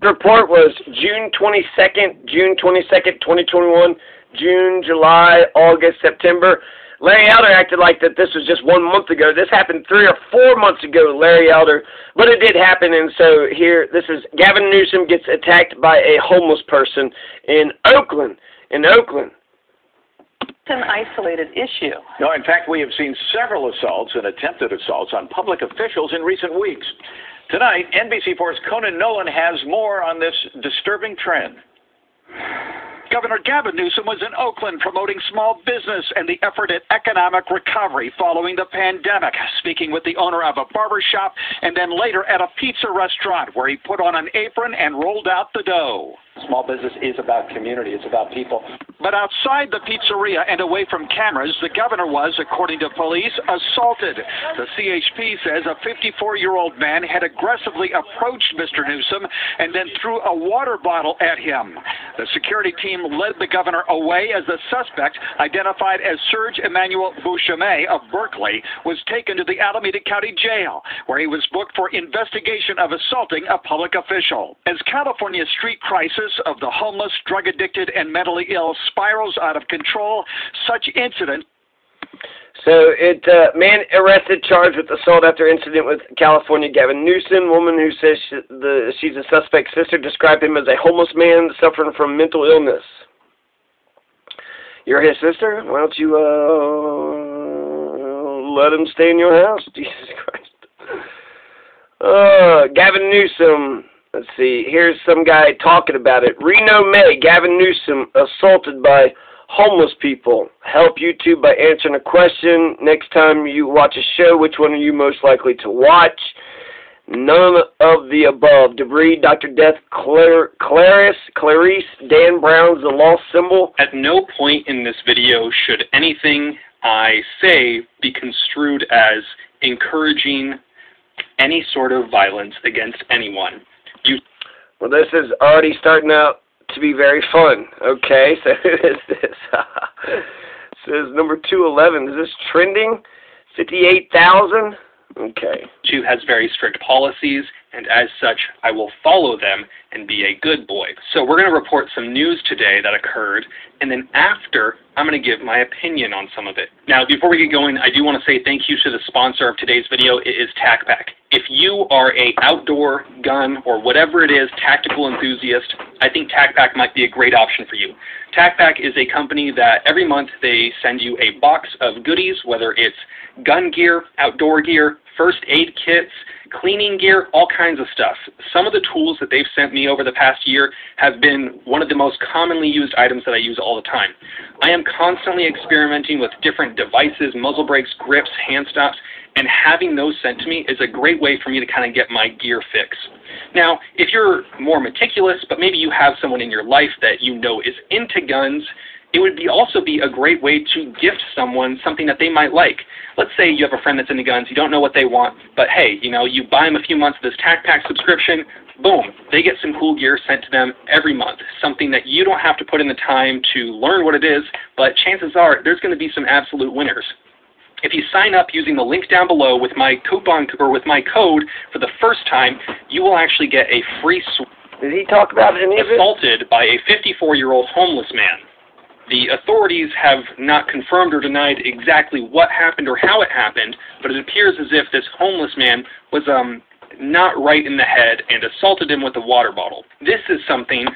report was June 22nd, 2021, June, July, August, September. Larry Elder acted like that this was just 1 month ago. This happened 3 or 4 months ago, Larry Elder. But it did happen, and so here, this is Gavin Newsom gets attacked by a homeless person in Oakland. It's an isolated issue. No, in fact, we have seen several assaults and attempted assaults on public officials in recent weeks. Tonight, NBC4's Conan Nolan has more on this disturbing trend. Governor Gavin Newsom was in Oakland promoting small business and the effort at economic recovery following the pandemic, speaking with the owner of a barber shop and then later at a pizza restaurant where he put on an apron and rolled out the dough. Small business is about community. It's about people. But outside the pizzeria and away from cameras, the governor was, according to police, assaulted. The CHP says a 54-year-old man had aggressively approached Mr. Newsom and then threw a water bottle at him. The security team led the governor away as the suspect, identified as Serge Emmanuel Bouchamet of Berkeley, was taken to the Alameda County Jail, where he was booked for investigation of assaulting a public official. As California's street crisis of the homeless, drug-addicted, and mentally ill spirals out of control, such incident. So man arrested, charged with assault after incident with California Gavin Newsom. Woman who says she's a suspect's sister described him as a homeless man suffering from mental illness. You're his sister? Why don't you let him stay in your house? Jesus Christ. Gavin Newsom. Let's see. Here's some guy talking about it. Reno, May. Gavin Newsom assaulted by homeless people. Help YouTube by answering a question. Next time you watch a show, which one are you most likely to watch? None of the above. Debris, Dr. Death, Clarice, Dan Brown's The Lost Symbol. At no point in this video should anything I say be construed as encouraging any sort of violence against anyone. Well, this is already starting out to be very fun. Okay, so who is this? This is number 211. Is this trending? 58,000? Okay. She has very strict policies, and as such, I will follow them and be a good boy. So we're going to report some news today that occurred, and then after, I'm going to give my opinion on some of it. Now, before we get going, I do want to say thank you to the sponsor of today's video. It is TacPack. If you are a outdoor gun or whatever it is, tactical enthusiast, I think TacPack might be a great option for you. TacPack is a company that every month they send you a box of goodies, whether it's gun gear, outdoor gear, first aid kits, cleaning gear, all kinds of stuff. Some of the tools that they've sent me over the past year have been one of the most commonly used items that I use all the time. I am constantly experimenting with different devices, muzzle brakes, grips, hand stops, and having those sent to me is a great way for me to kind of get my gear fix. Now, if you're more meticulous, but maybe you have someone in your life that you know is into guns, it would also be a great way to gift someone something that they might like. Let's say you have a friend that's into guns, you don't know what they want, but hey, you buy them a few months of this TacPack subscription, boom, they get some cool gear sent to them every month, something that you don't have to put in the time to learn what it is, but chances are there's going to be some absolute winners. If you sign up using the link down below with my coupon or with my code for the first time, you will actually get a free Did he talk about any of it? Assaulted by a 54-year-old homeless man. The authorities have not confirmed or denied exactly what happened or how it happened, but it appears as if this homeless man was not right in the head and assaulted him with a water bottle. This is something...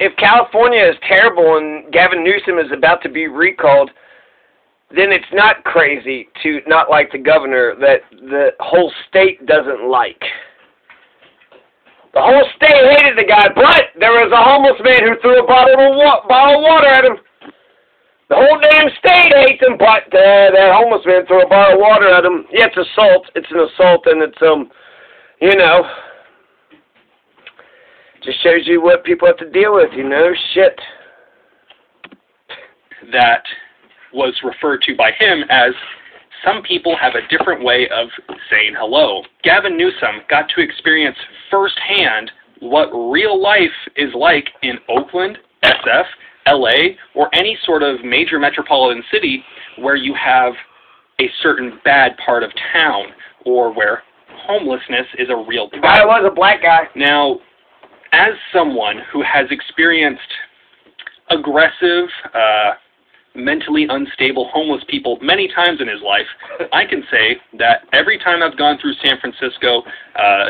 If California is terrible and Gavin Newsom is about to be recalled, then it's not crazy to not like the governor that the whole state doesn't like. The whole state hated the guy, but there was a homeless man who threw a bottle of water at him. The whole damn state hates him, but that homeless man threw a bottle of water at him. Yeah, it's assault. It's an assault, and it's, just shows you what people have to deal with, shit. That was referred to by him as some people have a different way of saying hello. Gavin Newsom got to experience firsthand what real life is like in Oakland, SF, LA, or any sort of major metropolitan city where you have a certain bad part of town or where homelessness is a real problem. The guy was a black guy. Now, as someone who has experienced aggressive, mentally unstable homeless people many times in his life, I can say that every time I've gone through San Francisco,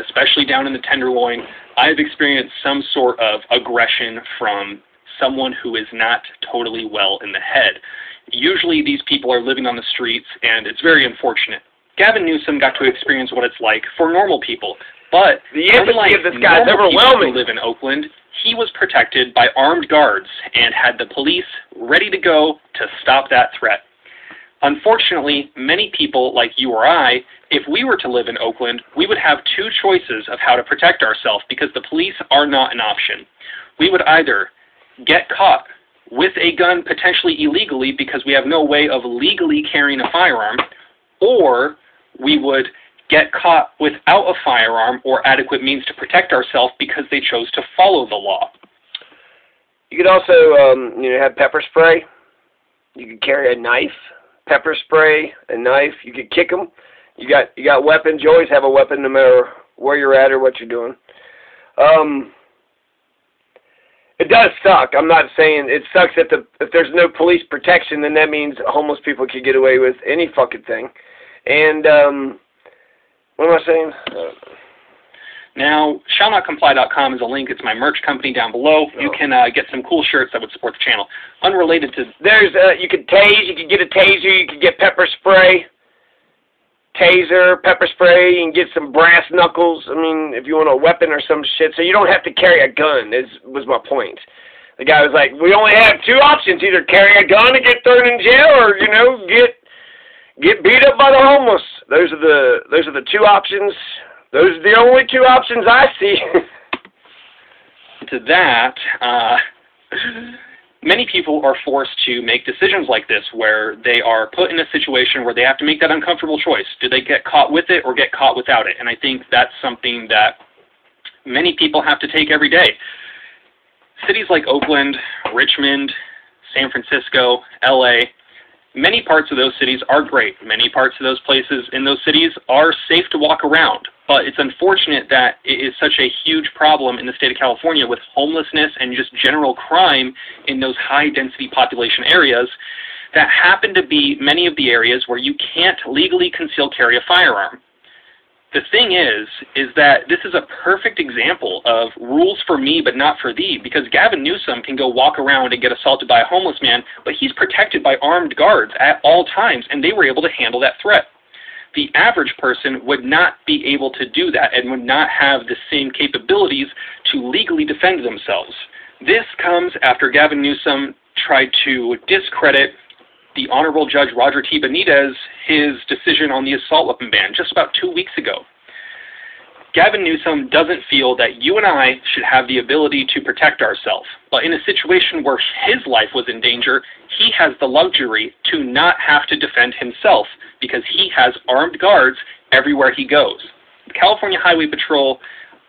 especially down in the Tenderloin, I've experienced some sort of aggression from someone who is not totally well in the head. Usually these people are living on the streets, and it's very unfortunate. Gavin Newsom got to experience what it's like for normal people, but the empathy of this guy is overwhelming. Who live in Oakland, he was protected by armed guards and had the police ready to go to stop that threat. Unfortunately, many people like you or I, if we were to live in Oakland, we would have two choices of how to protect ourselves because the police are not an option. We would either get caught with a gun potentially illegally because we have no way of legally carrying a firearm, or we would get caught without a firearm or adequate means to protect ourselves because they chose to follow the law. You could also, have pepper spray. You could carry a knife, pepper spray, a knife. You could kick them. You got weapons. You always have a weapon no matter where you're at or what you're doing. It does suck. I'm not saying it sucks if there's no police protection, then that means homeless people could get away with any fucking thing. And what am I saying? Now, shallnotcomply.com is a link. It's my merch company down below. You can get some cool shirts that would support the channel. Unrelated to... There's, you could tase, you could get a taser, you could get pepper spray. Taser, pepper spray, you can get some brass knuckles. I mean, if you want a weapon or some shit. So you don't have to carry a gun, was my point. The guy was like, we only have two options. Either carry a gun and get thrown in jail or, get beat up by the homeless. Those are the two options. Those are the only two options I see. To that, many people are forced to make decisions like this where they are put in a situation where they have to make that uncomfortable choice. Do they get caught with it or get caught without it? And I think that's something that many people have to take every day. Cities like Oakland, Richmond, San Francisco, LA, many parts of those cities are great. Many parts of those places in those cities are safe to walk around. But it's unfortunate that it is such a huge problem in the state of California with homelessness and just general crime in those high-density population areas that happen to be many of the areas where you can't legally conceal carry a firearm. The thing is that this is a perfect example of rules for me but not for thee, because Gavin Newsom can go walk around and get assaulted by a homeless man, but he's protected by armed guards at all times, and they were able to handle that threat. The average person would not be able to do that and would not have the same capabilities to legally defend themselves. This comes after Gavin Newsom tried to discredit the Honorable Judge Roger T. Benitez, his decision on the assault weapon ban just about 2 weeks ago. Gavin Newsom doesn't feel that you and I should have the ability to protect ourselves. But in a situation where his life was in danger, he has the luxury to not have to defend himself because he has armed guards everywhere he goes. The California Highway Patrol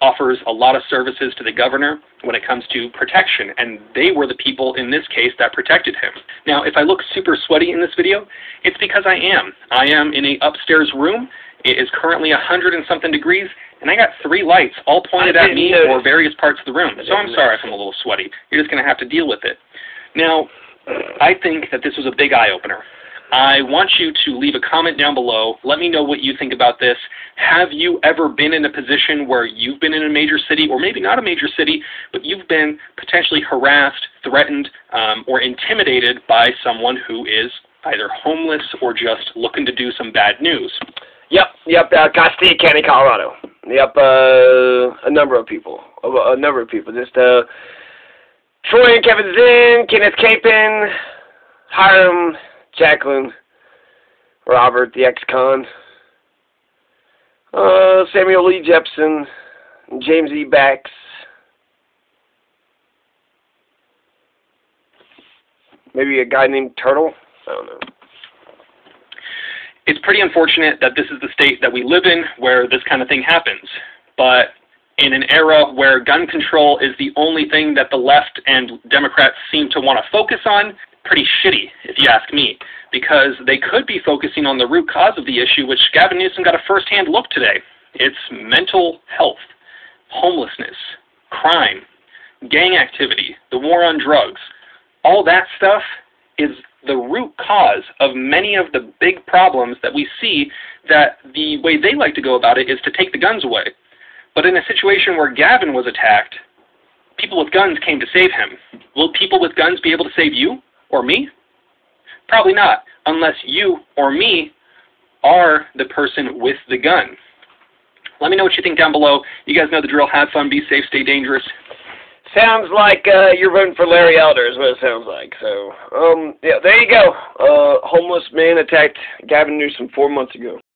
offers a lot of services to the governor when it comes to protection, and they were the people in this case that protected him. Now, if I look super sweaty in this video, it's because I am. I am in an upstairs room. It is currently 100 and something degrees, and I got 3 lights all pointed at me or various parts of the room. So I'm sorry if I'm a little sweaty. You're just going to have to deal with it. Now, I think that this was a big eye-opener. I want you to leave a comment down below. Let me know what you think about this. Have you ever been in a position where you've been in a major city, or maybe not a major city, but you've been potentially harassed, threatened, or intimidated by someone who is either homeless or just looking to do some bad news? Yep, Castilla County, Colorado. Yep, a number of people. Just Troy and Kevin Zinn, Kenneth Capin, Hiram, Jacqueline, Robert, the ex-con, Samuel Lee Jepson, James E. Bax, maybe a guy named Turtle. I don't know. It's pretty unfortunate that this is the state that we live in where this kind of thing happens. But in an era where gun control is the only thing that the left and Democrats seem to want to focus on, pretty shitty, if you ask me, because they could be focusing on the root cause of the issue, which Gavin Newsom got a first-hand look today. It's mental health, homelessness, crime, gang activity, the war on drugs, all that stuff is the root cause of many of the big problems that we see, that the way they like to go about it is to take the guns away. But in a situation where Gavin was attacked, people with guns came to save him. Will people with guns be able to save you or me? Probably not, unless you or me are the person with the gun. Let me know what you think down below. You guys know the drill. Have fun, be safe, stay dangerous. Sounds like you're voting for Larry Elder is what it sounds like. So, yeah, there you go. Homeless man attacked Gavin Newsom 4 months ago.